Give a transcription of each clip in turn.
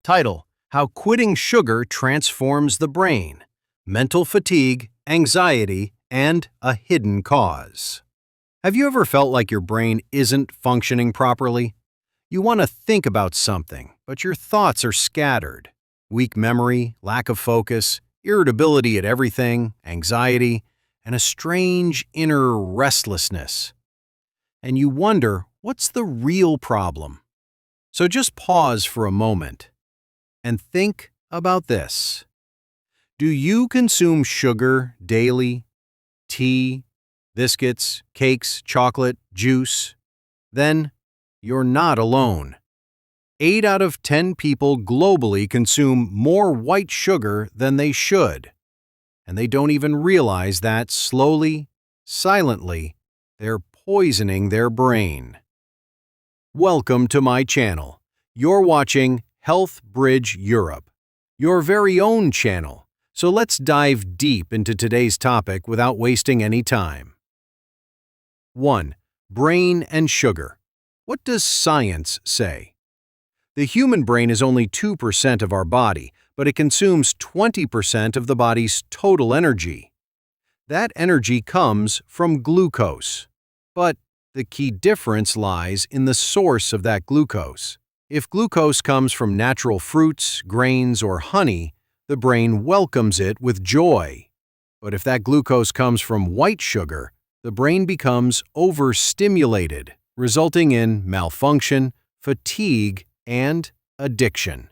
Title: How Quitting Sugar Transforms the Brain, Mental Fatigue, Anxiety, and a Hidden Cause. Have you ever felt like your brain isn't functioning properly? You want to think about something, but your thoughts are scattered. Weak memory, lack of focus, irritability at everything, anxiety, and a strange inner restlessness. And you wonder, what's the real problem? So just pause for a moment and think about this. Do you consume sugar daily? Tea, biscuits, cakes, chocolate, juice? Then you're not alone. 8 out of 10 people globally consume more white sugar than they should. And they don't even realize that slowly, silently, they're poisoning their brain. Welcome to my channel. You're watching Health Bridge Europe, your very own channel. So let's dive deep into today's topic without wasting any time. 1. Brain and sugar. What does science say? The human brain is only 2% of our body, but it consumes 20% of the body's total energy. That energy comes from glucose. But the key difference lies in the source of that glucose. If glucose comes from natural fruits, grains, or honey, the brain welcomes it with joy. But if that glucose comes from white sugar, the brain becomes overstimulated, resulting in malfunction, fatigue, and addiction.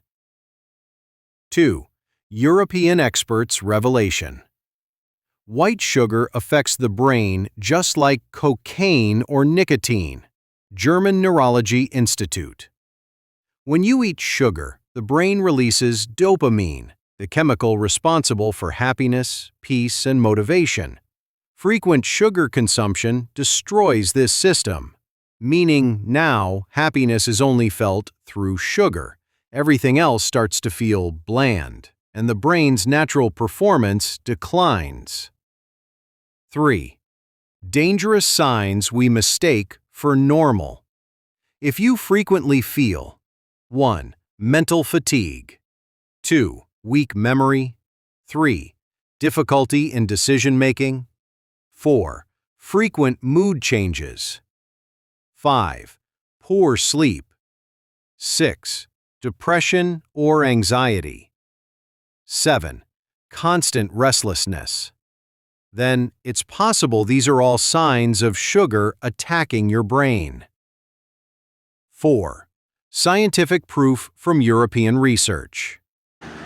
2. European experts' revelation. White sugar affects the brain just like cocaine or nicotine. German Neurology Institute. When you eat sugar, the brain releases dopamine, the chemical responsible for happiness, peace, and motivation. Frequent sugar consumption destroys this system, meaning now happiness is only felt through sugar. Everything else starts to feel bland, and the brain's natural performance declines. 3. Dangerous signs we mistake for normal. If you frequently feel 1. Mental fatigue. 2. Weak memory. 3. Difficulty in decision-making. 4. Frequent mood changes. 5. Poor sleep. 6. Depression or anxiety. 7. Constant restlessness. Then it's possible these are all signs of sugar attacking your brain. 4. Scientific proof from European research.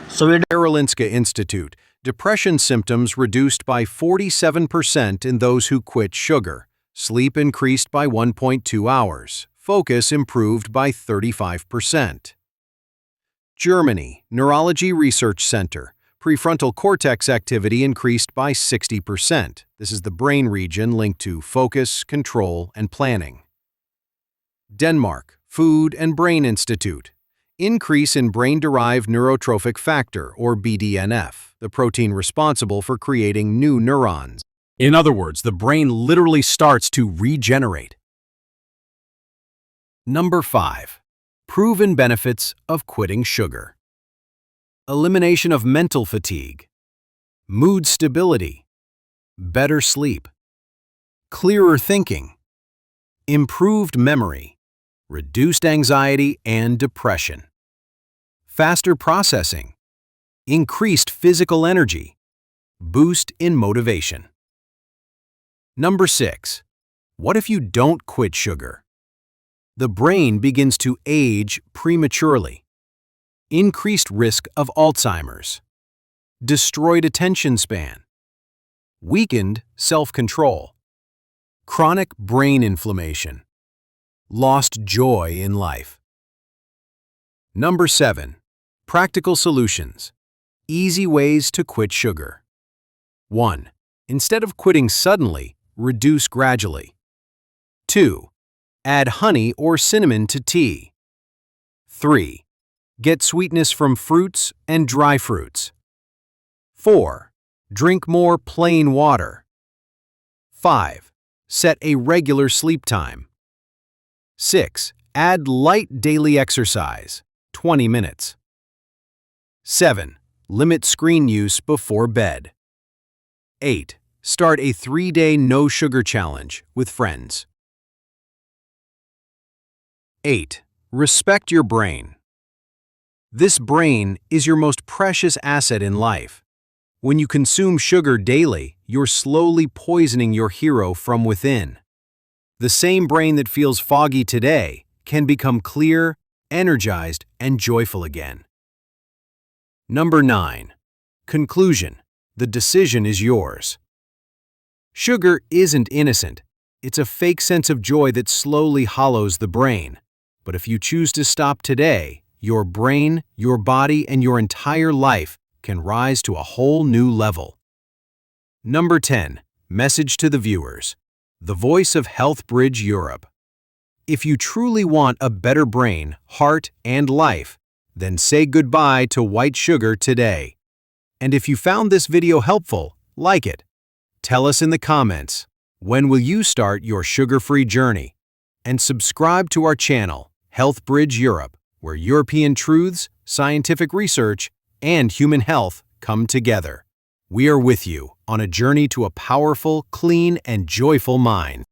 Karolinska Institute. Depression symptoms reduced by 47% in those who quit sugar. Sleep increased by 1.2 hours. Focus improved by 35%. Germany. Neurology Research Center. Prefrontal cortex activity increased by 60%. This is the brain region linked to focus, control, and planning. Denmark. Food and Brain Institute. Increase in brain-derived neurotrophic factor, or BDNF, the protein responsible for creating new neurons. In other words, the brain literally starts to regenerate. Number 5. Proven benefits of quitting sugar. Elimination of mental fatigue, mood stability, better sleep, clearer thinking, improved memory, reduced anxiety and depression, faster processing, increased physical energy, boost in motivation. Number 6. What if you don't quit sugar? The brain begins to age prematurely. Increased risk of Alzheimer's, destroyed attention span, weakened self-control, chronic brain inflammation, lost joy in life. Number 7. Practical solutions. Easy ways to quit sugar. 1. Instead of quitting suddenly, reduce gradually. 2. Add honey or cinnamon to tea. 3. Get sweetness from fruits and dry fruits. 4. Drink more plain water. 5. Set a regular sleep time. 6. Add light daily exercise, 20 minutes. 7. Limit screen use before bed. 8. Start a 3-day no-sugar challenge with friends. 8. Respect your brain. This brain is your most precious asset in life. When you consume sugar daily, you're slowly poisoning your hero from within. The same brain that feels foggy today can become clear, energized, and joyful again. Number 9. Conclusion. The decision is yours. Sugar isn't innocent. It's a fake sense of joy that slowly hollows the brain. But if you choose to stop today, your brain, your body, and your entire life can rise to a whole new level. Number 10. Message to the viewers. The voice of HealthBridge Europe. If you truly want a better brain, heart, and life, then say goodbye to white sugar today. And if you found this video helpful, like it. Tell us in the comments, when will you start your sugar-free journey? And subscribe to our channel, HealthBridge Europe, where European truths, scientific research, and human health come together. We are with you on a journey to a powerful, clean, and joyful mind.